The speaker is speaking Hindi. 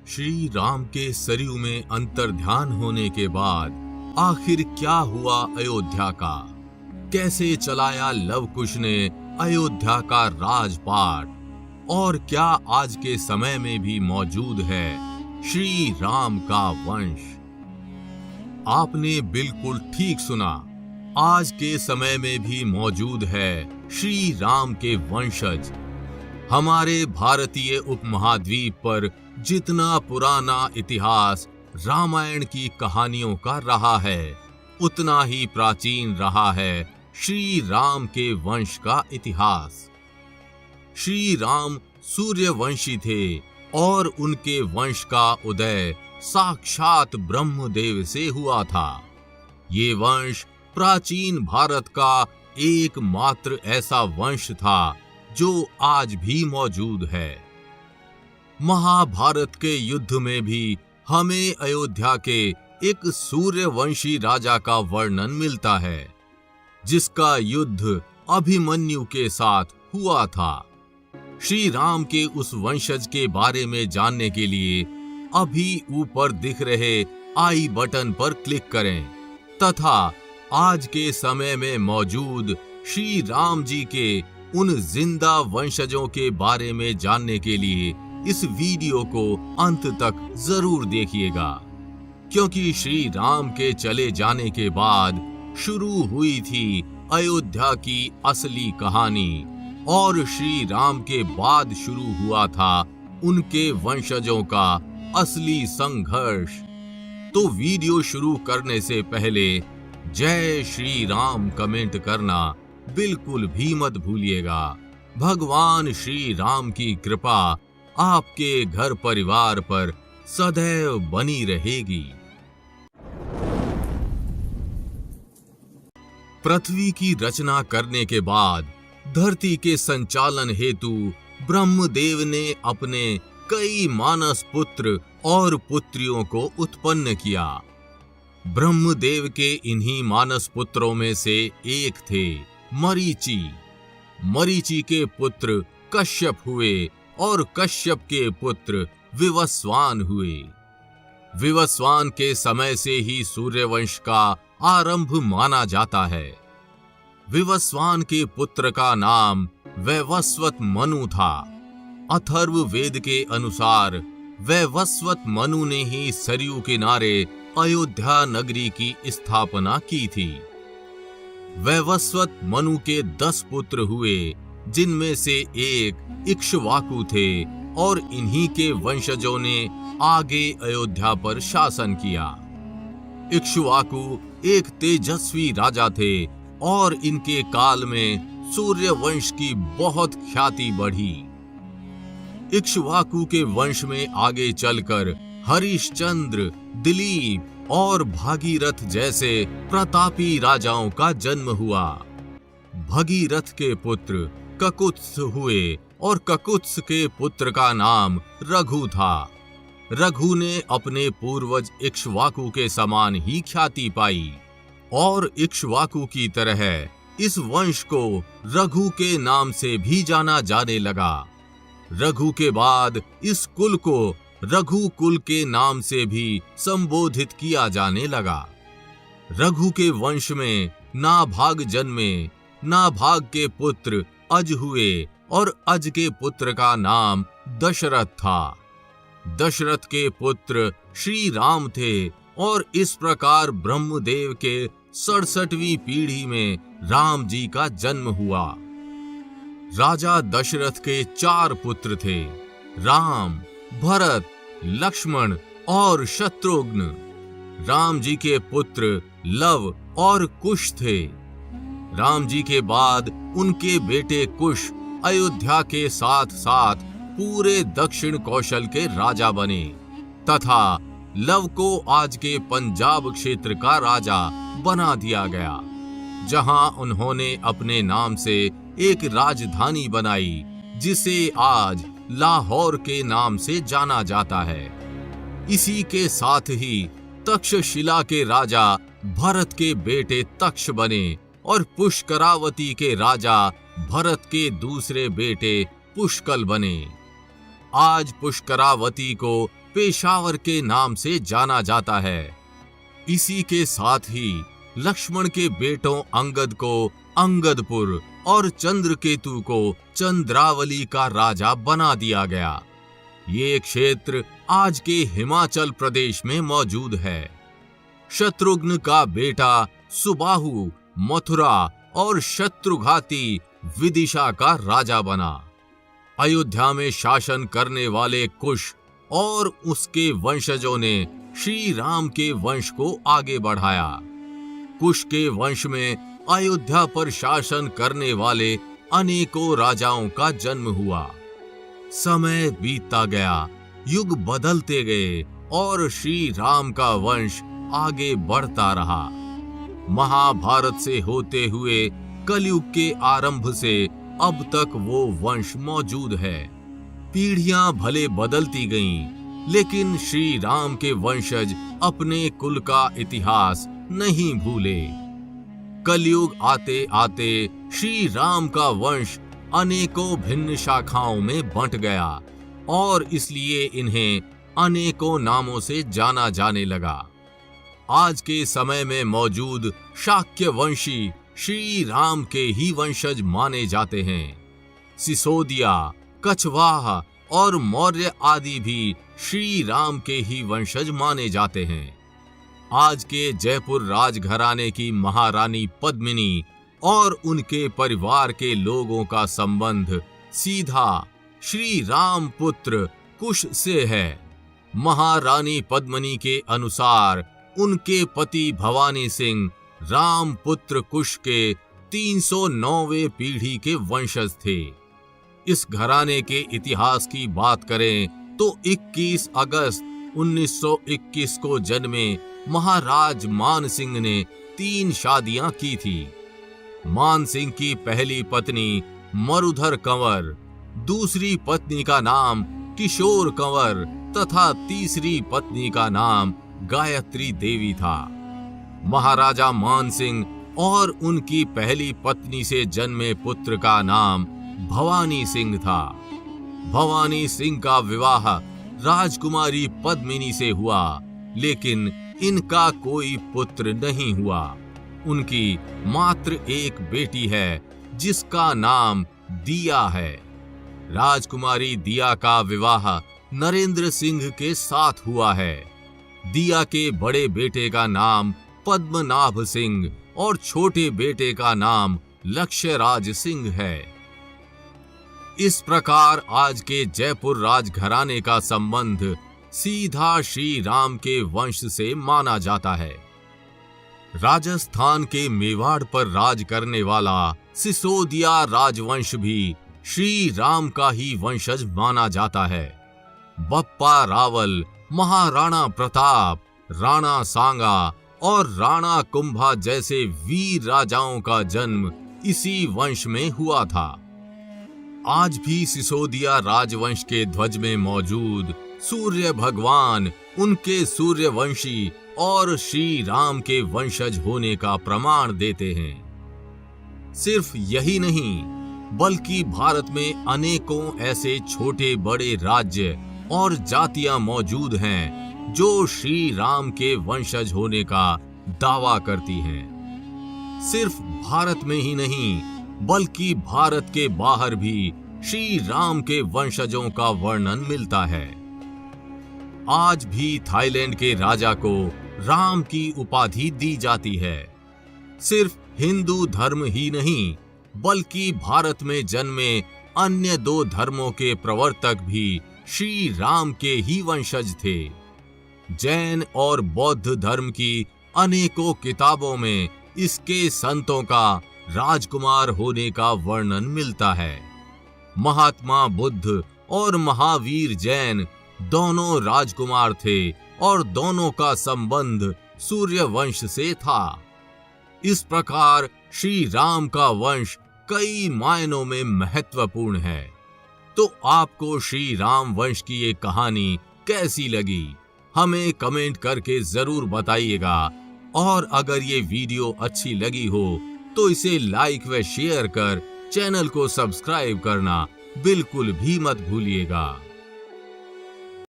श्री राम के सरयू में अंतर्ध्यान होने के बाद आखिर क्या हुआ अयोध्या का? कैसे चलाया लव कुश ने अयोध्या का राजपाट? और क्या आज के समय में भी मौजूद है श्री राम का वंश? आपने बिल्कुल ठीक सुना, आज के समय में भी मौजूद है श्री राम के वंशज। हमारे भारतीय उपमहाद्वीप पर जितना पुराना इतिहास रामायण की कहानियों का रहा है, उतना ही प्राचीन रहा है श्री राम के वंश का इतिहास। श्री राम सूर्यवंशी थे और उनके वंश का उदय साक्षात ब्रह्मदेव से हुआ था। ये वंश प्राचीन भारत का एकमात्र ऐसा वंश था जो आज भी मौजूद है। महाभारत के युद्ध में भी हमें अयोध्या के एक सूर्यवंशी राजा का वर्णन मिलता है, जिसका युद्ध अभिमन्यु के साथ हुआ था। श्री राम के उस वंशज के बारे में जानने के लिए अभी ऊपर दिख रहे आई बटन पर क्लिक करें तथा आज के समय में मौजूद श्री राम जी के उन जिंदा वंशजों के बारे में जानने के लिए इस वीडियो को अंत तक जरूर देखिएगा, क्योंकि श्री राम के चले जाने के बाद शुरू हुई थी अयोध्या की असली कहानी और श्री राम के बाद शुरू हुआ था उनके वंशजों का असली संघर्ष। तो वीडियो शुरू करने से पहले जय श्री राम कमेंट करना बिल्कुल भी मत भूलिएगा। भगवान श्री राम की कृपा आपके घर परिवार पर सदैव बनी रहेगी। पृथ्वी की रचना करने के बाद धरती के संचालन हेतु ब्रह्मदेव ने अपने कई मानस पुत्र और पुत्रियों को उत्पन्न किया। ब्रह्मदेव के इन्हीं मानस पुत्रों में से एक थे मरीचि। मरीचि के पुत्र कश्यप हुए और कश्यप के पुत्र विवस्वान हुए। विवस्वान के समय से ही सूर्यवंश का आरंभ माना जाता है। विवस्वान के पुत्र का नाम वैवस्वत मनु था। अथर्व वेद के अनुसार वैवस्वत मनु ने ही सरयू किनारे अयोध्या नगरी की स्थापना की थी। वैवस्वत मनु के 10 पुत्र हुए, जिनमें से एक इक्ष्वाकु थे और इन्हीं के वंशजों ने आगे अयोध्या पर शासन किया। इक्ष्वाकु एक तेजस्वी राजा थे और इनके काल में सूर्यवंश की बहुत ख्याति बढ़ी। इक्ष्वाकु के वंश में आगे चलकर हरिश्चंद्र, दिलीप और भागीरथ जैसे प्रतापी राजाओं का जन्म हुआ। भगीरथ के पुत्र ककुत्स हुए और ककुत्स के पुत्र का नाम रघु था। रघु ने अपने पूर्वज इक्ष्वाकु के समान ही ख्याति पाई और इक्ष्वाकु की तरह इस वंश को रघु के नाम से भी जाना जाने लगा। रघु के बाद इस कुल को रघु कुल के नाम से भी संबोधित किया जाने लगा। रघु के वंश में नाभाग जन्मे। नाभाग के पुत्र अज हुए और अज के पुत्र का नाम दशरथ था। दशरथ के पुत्र श्री राम थे और इस प्रकार ब्रह्मदेव के 67वीं पीढ़ी में राम जी का जन्म हुआ। राजा दशरथ के 4 पुत्र थे, राम, भरत, लक्ष्मण और शत्रुघ्न। राम जी के पुत्र लव और कुश थे। राम जी के बाद उनके बेटे कुश अयोध्या के साथ साथ पूरे दक्षिण कौशल के राजा बने तथा लव को आज के पंजाब क्षेत्र का राजा बना दिया गया, जहां उन्होंने अपने नाम से एक राजधानी बनाई जिसे आज लाहौर के नाम से जाना जाता है। इसी के साथ ही तक्षशिला के राजा भरत के बेटे तक्ष बने और पुष्करावती के राजा भरत के दूसरे बेटे पुष्कल बने। आज पुष्करावती को पेशावर के नाम से जाना जाता है। इसी के साथ ही लक्ष्मण के बेटों अंगद को अंगदपुर और चंद्रकेतु को चंद्रावली का राजा बना दिया गया। ये क्षेत्र आज के हिमाचल प्रदेश में मौजूद है। शत्रुघ्न का बेटा सुबाहु मथुरा और शत्रुघाती विदिशा का राजा बना। अयोध्या में शासन करने वाले कुश और उसके वंशजों ने श्री राम के वंश को आगे बढ़ाया। कुश के वंश में अयोध्या पर शासन करने वाले अनेकों राजाओं का जन्म हुआ। समय बीतता गया, युग बदलते गए और श्री राम का वंश आगे बढ़ता रहा। महाभारत से होते हुए कलयुग के आरंभ से अब तक वो वंश मौजूद है। पीढ़ियां भले बदलती गईं, लेकिन श्री राम के वंशज अपने कुल का इतिहास नहीं भूले। कलयुग आते आते श्री राम का वंश अनेकों भिन्न शाखाओं में बंट गया और इसलिए इन्हें अनेकों नामों से जाना जाने लगा। आज के समय में मौजूद शाक्य वंशी श्री राम के ही वंशज माने जाते हैं। सिसोदिया, कछवाह और मौर्य आदि भी श्री राम के ही वंशज माने जाते हैं। आज के जयपुर राजघराने की महारानी पद्मिनी और उनके परिवार के लोगों का संबंध सीधा श्री राम पुत्र कुश से है। महारानी पद्मिनी के अनुसार उनके पति भवानी सिंह राम पुत्र कुश के 309वें पीढ़ी के वंशज थे। इस घराने के इतिहास की बात करें तो 21 अगस्त 1921 को जन्मे महाराज मान सिंह ने 3 शादियां की थी। मान सिंह की पहली पत्नी मरुधर कंवर, दूसरी पत्नी का नाम किशोर कंवर तथा तीसरी पत्नी का नाम गायत्री देवी था। महाराजा मान सिंह और उनकी पहली पत्नी से जन्मे पुत्र का नाम भवानी सिंह था। भवानी सिंह का विवाह राजकुमारी पद्मिनी से हुआ, लेकिन इनका कोई पुत्र नहीं हुआ। उनकी मात्र एक बेटी है जिसका नाम दिया है। राजकुमारी दिया का विवाह नरेंद्र सिंह के साथ हुआ है। दिया के बड़े बेटे का नाम पद्मनाभ सिंह और छोटे बेटे का नाम लक्ष्यराज सिंह है। इस प्रकार आज के जयपुर राजघराने का संबंध सीधा श्री राम के वंश से माना जाता है। राजस्थान के मेवाड़ पर राज करने वाला सिसोदिया राजवंश भी श्री राम का ही वंशज माना जाता है। बप्पा रावल, महाराणा प्रताप, राणा सांगा और राणा कुंभा जैसे वीर राजाओं का जन्म इसी वंश में हुआ था। आज भी सिसोदिया राजवंश के ध्वज में मौजूद सूर्य भगवान उनके सूर्यवंशी और श्री राम के वंशज होने का प्रमाण देते हैं। सिर्फ यही नहीं, बल्कि भारत में अनेकों ऐसे छोटे बड़े राज्य और जातियां मौजूद हैं जो श्री राम के वंशज होने का दावा करती हैं। सिर्फ भारत में ही नहीं, बल्कि भारत के बाहर भी श्री राम के वंशजों का वर्णन मिलता है। आज भी थाईलैंड के राजा को राम की उपाधि दी जाती है। सिर्फ हिंदू धर्म ही नहीं, बल्कि भारत में जन्मे अन्य 2 धर्मों के प्रवर्तक भी श्री राम के ही वंशज थे। जैन और बौद्ध धर्म की अनेकों किताबों में इसके संतों का राजकुमार होने का वर्णन मिलता है। महात्मा बुद्ध और महावीर जैन दोनों राजकुमार थे और दोनों का संबंध सूर्य वंश से था। इस प्रकार श्री राम का वंश कई मायनों में महत्वपूर्ण है। तो आपको श्री राम वंश की ये कहानी कैसी लगी, हमें कमेंट करके जरूर बताइएगा। और अगर ये वीडियो अच्छी लगी हो तो इसे लाइक व शेयर कर चैनल को सब्सक्राइब करना बिल्कुल भी मत भूलिएगा।